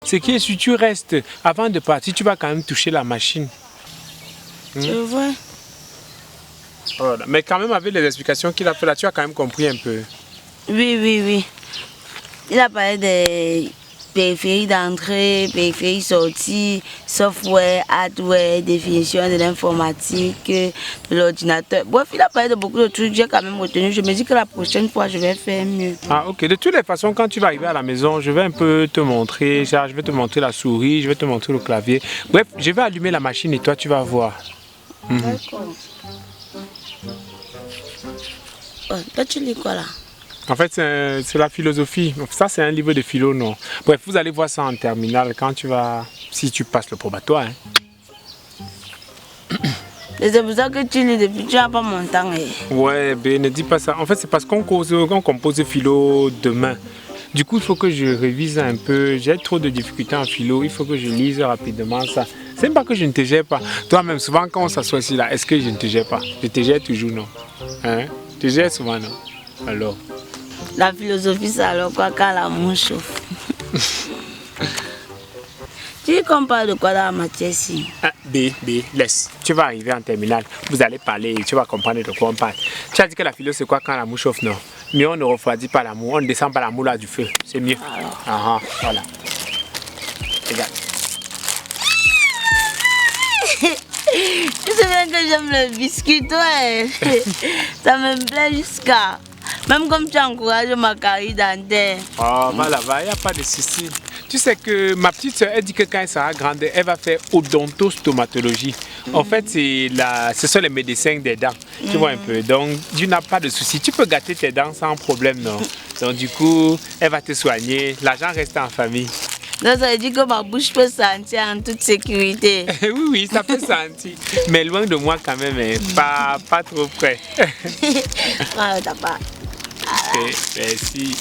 Ce qui est sûr, tu restes. Avant de partir, tu vas quand même toucher la machine. Je vois. Voilà. Mais quand même, avec les explications qu'il a fait là, tu as quand même compris un peu. Oui. Il a parlé des périphériques d'entrée, périphériques sortie, software, hardware, définition de l'informatique, de l'ordinateur. Bref, il a parlé de beaucoup de trucs, j'ai quand même retenu. Je me dis que la prochaine fois, je vais faire mieux. Ah, ok. De toutes les façons, quand tu vas arriver à la maison, je vais un peu te montrer. Je vais te montrer la souris, je vais te montrer le clavier. Bref, je vais allumer la machine et toi, tu vas voir. D'accord. Oh, toi, tu lis quoi là? En fait, c'est la philosophie. Ça, c'est un livre de philo, non. Bref, vous allez voir ça en terminale quand tu vas... Si tu passes le probatoire. Hein. Et c'est pour ça que tu lis depuis, tu n'as pas mon temps. Ouais, ben ne dis pas ça. En fait, c'est parce qu'on compose philo demain. Du coup, il faut que je révise un peu. J'ai trop de difficultés en philo. Il faut que je lise rapidement ça. C'est même pas que je ne te gère pas. Toi-même, souvent, quand on s'assoit ici, là, est-ce que je ne te gère pas? Je te gère toujours, non? Hein? Je te gère souvent, non? Alors? La philosophie, c'est alors quoi quand l'amour chauffe? Tu compares de quoi dans la matière ici? Ah, B, laisse. Tu vas arriver en terminale. Vous allez parler et tu vas comprendre de quoi on parle. Tu as dit que la philo, c'est quoi quand l'amour chauffe, non? Mais on ne refroidit pas l'amour. On ne descend pas l'amour là du feu. C'est mieux. Ah, voilà. Regarde. Tu sais bien que j'aime le biscuit, toi. Ça me plaît jusqu'à... Même comme tu encourages ma carie dentaire. Oh, va là-bas, il n'y a pas de souci. Tu sais que ma petite soeur, elle dit que quand elle sera grande, elle va faire odontostomatologie. En fait, ce sont les médecins des dents. Tu vois un peu. Donc, tu n'as pas de souci. Tu peux gâter tes dents sans problème, non? Donc, du coup, elle va te soigner. L'argent reste en famille. Donc, ça veut dire que ma bouche peut sentir en toute sécurité. Oui, ça peut sentir. Mais loin de moi quand même, hein. Pas trop près. Ah, t'as pas. Ok, merci.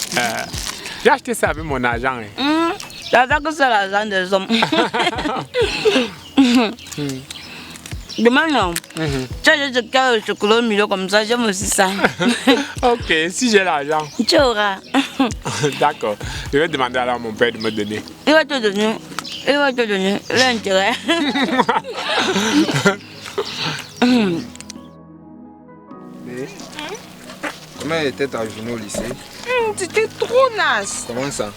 J'ai acheté ça avec mon argent. Hein. J'attends que c'est l'argent des hommes. Demain, non. Tu as juste le chocolat au milieu comme ça, j'aime aussi ça. Ok, si j'ai l'argent. Tu auras. D'accord. Je vais demander alors à mon père de me donner. Il va te donner. L'intérêt. Comment était ta journée au lycée? C'était trop naze. Comment ça?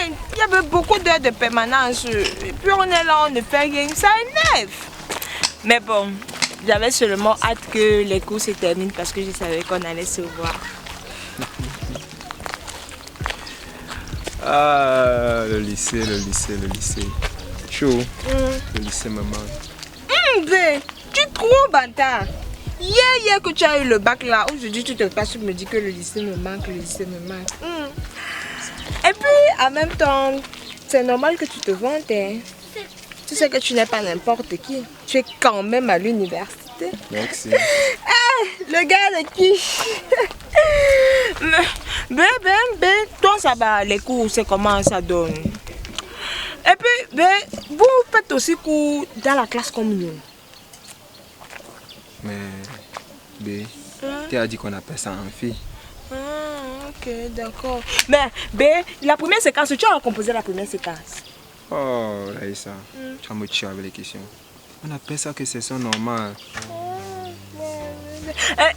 Il y avait beaucoup d'heures de permanence. Et puis on est là, on ne fait rien. Ça énerve. Mais bon, j'avais seulement hâte que les cours se terminent parce que je savais qu'on allait se voir. Ah, le lycée. Chaud. Le lycée me manque. Tu es trop bâtard. Hier que tu as eu le bac là, aujourd'hui tu te passes, tu me dis que le lycée me manque. Et puis en même temps, c'est normal que tu te vantes. Hein. Tu sais que tu n'es pas n'importe qui. Tu es quand même à l'université. Merci. Le gars de qui? Toi ça va, les cours, c'est comment ça donne? Et puis, vous faites aussi cours dans la classe comme nous. Mais, tu as dit qu'on appelle ça amphi. Ok, d'accord. Mais, la première séquence, tu as composé la première séquence. Oh, Raïssa, tu vas me tuer avec les questions. On appelle ça que c'est ça normal.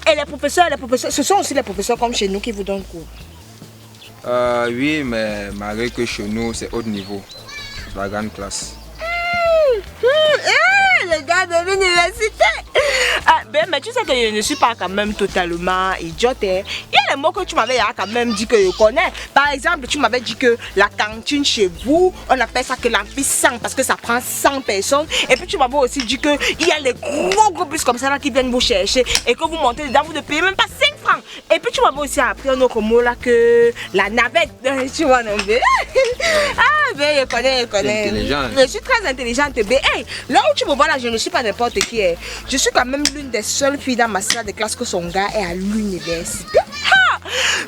Et les professeurs, ce sont aussi les professeurs comme chez nous qui vous donnent cours. Oui, mais malgré que chez nous, c'est haut niveau. C'est la grande classe. Le gars de l'université. Mais tu sais que je ne suis pas quand même totalement idiote. Hein. Il y a les mots que tu m'avais quand même dit que je connais. Par exemple, tu m'avais dit que la cantine chez vous, on appelle ça que l'amphi 100 parce que ça prend 100 personnes. Et puis tu m'avais aussi dit qu'il y a les gros bus comme ça là, qui viennent vous chercher et que vous montez dedans, vous ne payez même pas 5 francs. Et puis tu m'avais aussi appris un autre mot là que la navette. Tu vois, non, je connais. Intelligent. Je suis très intelligente. Hey, là où tu me vois là, je ne suis pas n'importe qui. Je suis quand même l'une des seules filles dans ma salle de classe que son gars est à l'université.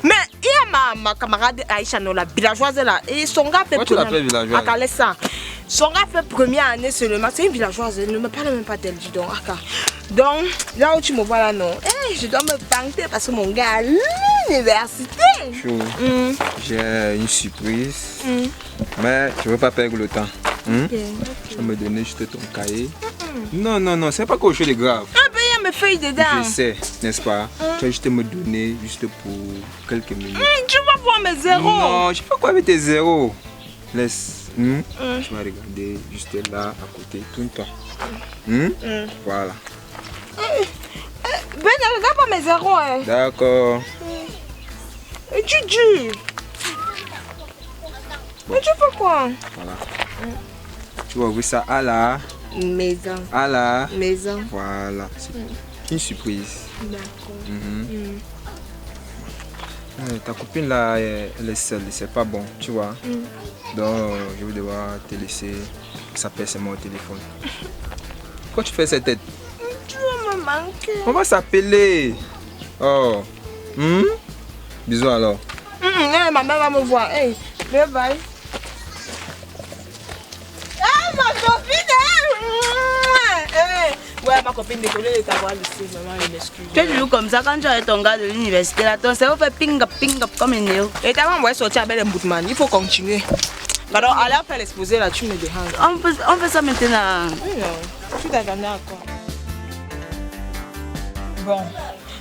Mais il y a ma camarade Aïcha, la villageoise là, et son gars fait Son gars fait première année seulement. C'est une villageoise, elle ne me parle même pas d'elle, dis donc. Donc, là où tu me vois là, non, je dois me vanter parce que mon gars à l'université. Chou, j'ai une surprise. Mais je ne veux pas perdre le temps. Tu vas me donner juste ton cahier. Non, non, non, c'est pas quelque chose de grave. Ah ben, il y a mes feuilles dedans. Je sais, n'est-ce pas? Tu vas juste me donner juste pour quelques minutes. Tu vas voir mes zéros. Non, je sais pas quoi avec tes zéros. Laisse. Je vais regarder juste là, à côté, tout le temps. Voilà. Ben, ne regarde pas mes zéros. Hein. D'accord. Et tu dis. Mais tu fais quoi? Voilà. Tu vas ouvrir ça à la Maison. À la Maison. Voilà. C'est une surprise. D'accord. Ta copine là, elle est seule, c'est pas bon, tu vois. Donc, je vais devoir te laisser. Ça pèse seulement au téléphone. Pourquoi tu fais cette tête? Tu vas me manquer. On va s'appeler. Oh. Bisous alors. Ma mère va me voir. Hey, bye bye. Ah, ma copine! Ouais, ma copine, désolée de t'avoir laissé, maman, je m'excuse. Tu es toujours comme ça quand tu as ton gars de l'université là, ton cerveau fait ping-up comme un néo. Et t'as envoyé sortir avec les boutman, il faut continuer. Alors, allez faire l'exposé là, tu me déranges. On fait ça maintenant. Oui, non, tu t'attendais à quoi? Bon,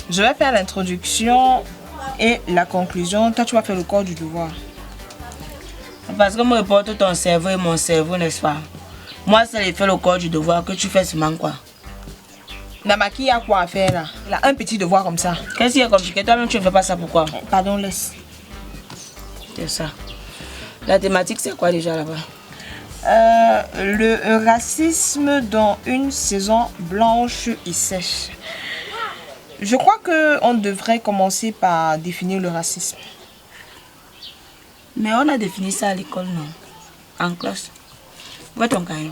je vais faire l'introduction et la conclusion. Toi, tu vas faire le corps du devoir. Parce que moi, je porte ton cerveau et mon cerveau, n'est-ce pas? Moi, c'est le fait le corps du devoir que tu fais seulement quoi? Namaki, il y a quoi à faire là? Il a un petit devoir comme ça. Qu'est-ce qui est compliqué? Toi-même, tu ne fais pas ça pourquoi? Pardon, laisse. C'est ça. La thématique, c'est quoi déjà là-bas? Le racisme dans une saison blanche et sèche. Je crois qu'on devrait commencer par définir le racisme. Mais on a défini ça à l'école, non? En classe. Où est ton cahier?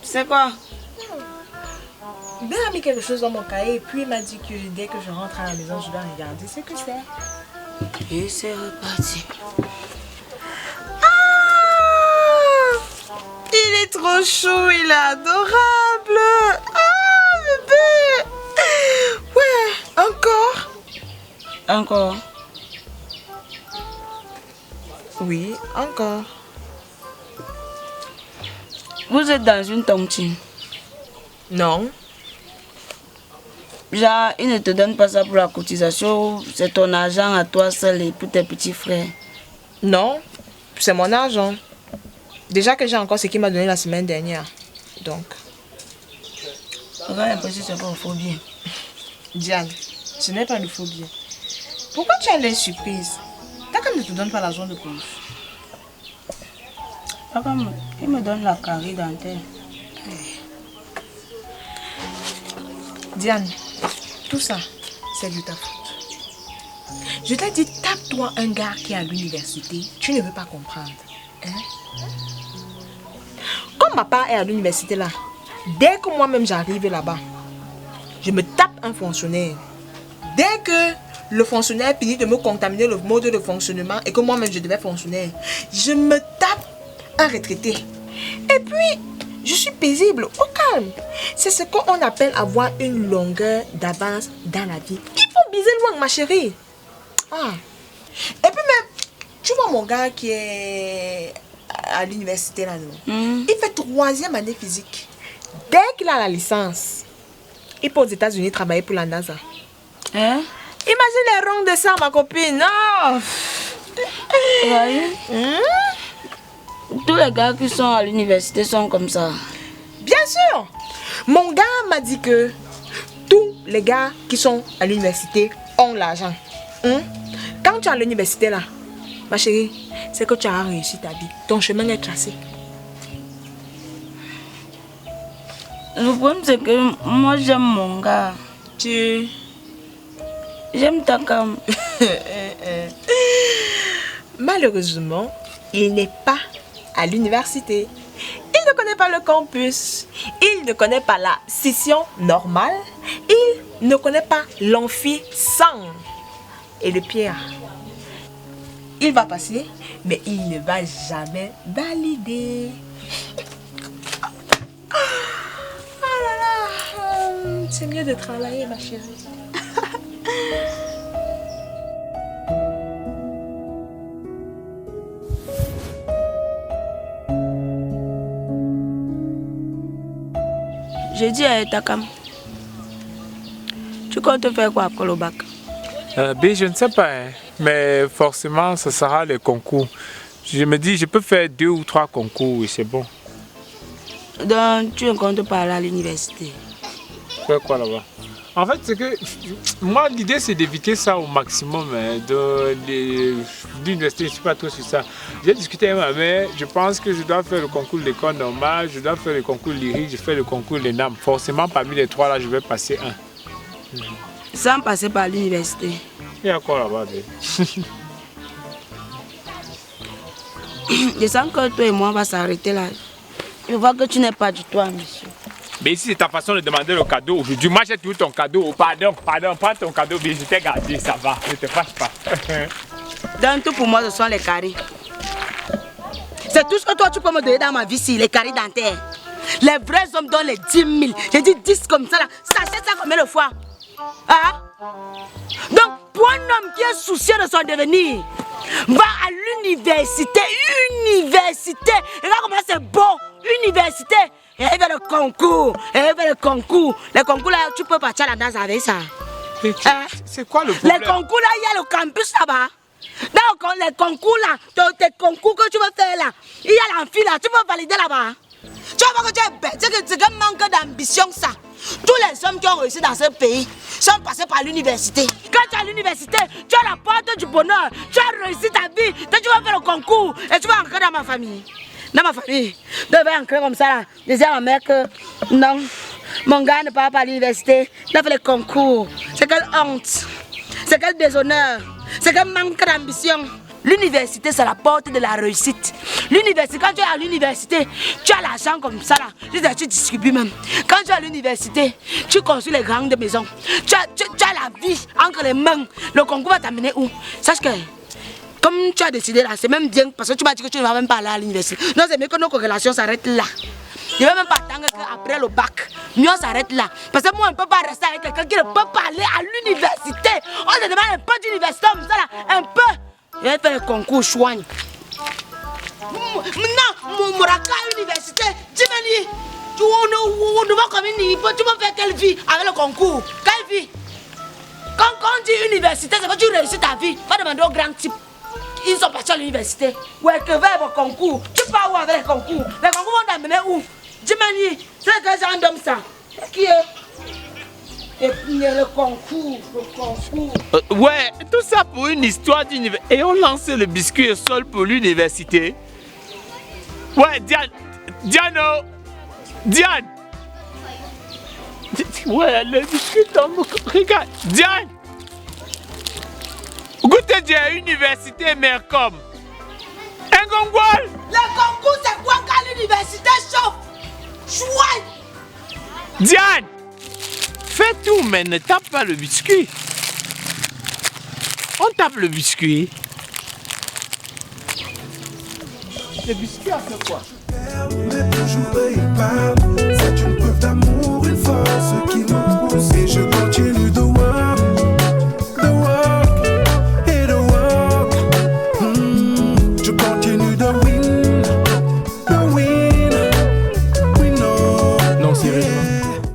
C'est quoi? Ben a mis quelque chose dans mon cahier et puis il m'a dit que dès que je rentre à la maison, je dois regarder ce que c'est. Et c'est reparti. Ah! Il est trop chou, il est adorable. Ah, bébé! Ouais, encore? Encore? Oui, encore. Vous êtes dans une tontine. Non. Genre, ils ne te donnent pas ça pour la cotisation, c'est ton argent à toi seul et pour tes petits frères. Non, c'est mon argent. Déjà que j'ai encore ce qu'il m'a donné la semaine dernière. Donc. Regarde un peu si c'est pas un faux bien. Diane, ce n'est pas le faux bien. Pourquoi tu as l'air surprise? T'as comme ne te donne pas l'argent de poche. Papa, il me donne la carie dentaire. Diane, tout ça, c'est de ta faute. Je t'ai dit, tape-toi un gars qui est à l'université. Tu ne veux pas comprendre. Hein? Comme papa est à l'université là, dès que moi-même j'arrive là-bas, je me tape un fonctionnaire. Dès que le fonctionnaire finit de me contaminer le mode de fonctionnement et que moi-même je devais fonctionner, je me tape un retraité. Et puis, je suis paisible, au calme. C'est ce qu'on appelle avoir une longueur d'avance dans la vie. Il faut viser loin, ma chérie. Ah. Et puis même, tu vois mon gars qui est à l'université là, non? Il fait 3e année physique. Dès qu'il a la licence, il peut aux États-Unis travailler pour la NASA. Hein? Imagine les ronds de ça, ma copine. Oh. Oui. Tous les gars qui sont à l'université sont comme ça. Bien sûr. Mon gars m'a dit que tous les gars qui sont à l'université ont l'argent. Quand tu es à l'université là, ma chérie, c'est que tu as réussi ta vie. Ton chemin est tracé. Le problème c'est que moi j'aime mon gars. J'aime ta cam. Malheureusement, il n'est pas à l'université. Il ne connaît pas le campus. Il ne connaît pas la session normale. Il ne connaît pas l'amphi 100. Et le pire, il va passer, mais il ne va jamais valider. c'est mieux de travailler, ma chérie. J'ai dit à Takam, tu comptes faire quoi après le bac? Je ne sais pas, hein, mais forcément, ce sera les concours. Je me dis, je peux faire 2 ou 3 concours et c'est bon. Donc, tu ne comptes pas aller à l'université? Faire quoi là-bas? En fait, c'est que moi, l'idée, c'est d'éviter ça au maximum. Hein, de l'université, je ne suis pas trop sur ça. J'ai discuté avec ma mère, je pense que je dois faire le concours de l'école normale, je dois faire le concours lyrique, je fais le concours de l'ENAM. Forcément, parmi les 3 là, je vais passer un. Sans passer par l'université. Il y a quoi là-bas? Je sens que toi et moi, on va s'arrêter là. Je vois que tu n'es pas du tout ambitieux. Mais si c'est ta façon de demander le cadeau aujourd'hui, moi j'ai tout ton cadeau. Pardon, prends ton cadeau, mais je t'ai gardé, ça va, ne te fâche pas. Donc tout pour moi, ce sont les caries. C'est tout ce que toi tu peux me donner dans ma vie, si les caries dentaires. Les vrais hommes donnent les 10 000. J'ai dit 10 comme ça là. Sachez ça combien de fois? Hein? Donc pour un homme qui est soucieux de son devenir, va à l'université. Université. Regarde comment c'est beau. Université. Et il y a le concours. Les concours là, tu peux partir à la danse avec ça. C'est quoi le problème? Les concours là, il y a le campus là-bas. Donc les concours là, tes concours que tu veux faire là, il y a l'amphi là, tu peux valider là-bas. Tu vois que tu es bête, c'est un manque d'ambition ça. Tous les hommes qui ont réussi dans ce pays sont passés par l'université. Quand tu es à l'université, tu as la porte du bonheur, tu as réussi ta vie, tu vas faire le concours et tu vas entrer dans ma famille. Dans ma famille, je vais entrer comme ça là. Je disais à ma mère que non, mon gars ne part pas à l'université, il a fait le concours. C'est quelle honte, c'est quel déshonneur, c'est quel manque d'ambition. L'université, c'est la porte de la réussite. L'université, quand tu es à l'université, tu as l'argent comme ça là. Tu distribues même. Quand tu es à l'université, tu construis les grandes maisons. Tu as la vie entre les mains. Le concours va t'amener où? Sache que, comme tu as décidé là, c'est même bien parce que tu m'as dit que tu ne vas même pas aller à l'université. Non, c'est mieux que nos corrélations s'arrêtent là. Je ne vais même pas attendre qu'après le bac, mieux on s'arrête là. Parce que moi, on ne peut pas rester avec quelqu'un qui ne peut pas aller à l'université. On se demande un peu d'université comme ça là, un peu. Je vais faire le concours chouigne. Maintenant, mon raka à l'université, dis-moi, tu vas comme une tu vas faire quelle vie avec le concours? Quelle vie? Quand on dit université, c'est que tu réussis ta vie. Va demander aux grands types. Ils sont partis à l'université. Ouais, que va le concours? Tu pars où avec les concours? Les concours vont t'amener où? Dis-moi, c'est quel genre d'homme ça? Qui est? Et puis le concours. Ouais, tout ça pour une histoire d'université. Et on lance le biscuit au sol pour l'université. Ouais, Diane. Ouais, le biscuit tombe. Regarde, Diane. Goûtez à l'université Mercom. Un gongol. Le concours, c'est quoi quand l'université chauffe? Chouette. Diane. Fais tout, mais ne tape pas le biscuit. On tape le biscuit. Le biscuit a fait quoi? Mais toujours il parle. C'est une preuve d'amour, une force qui me pousse. Et je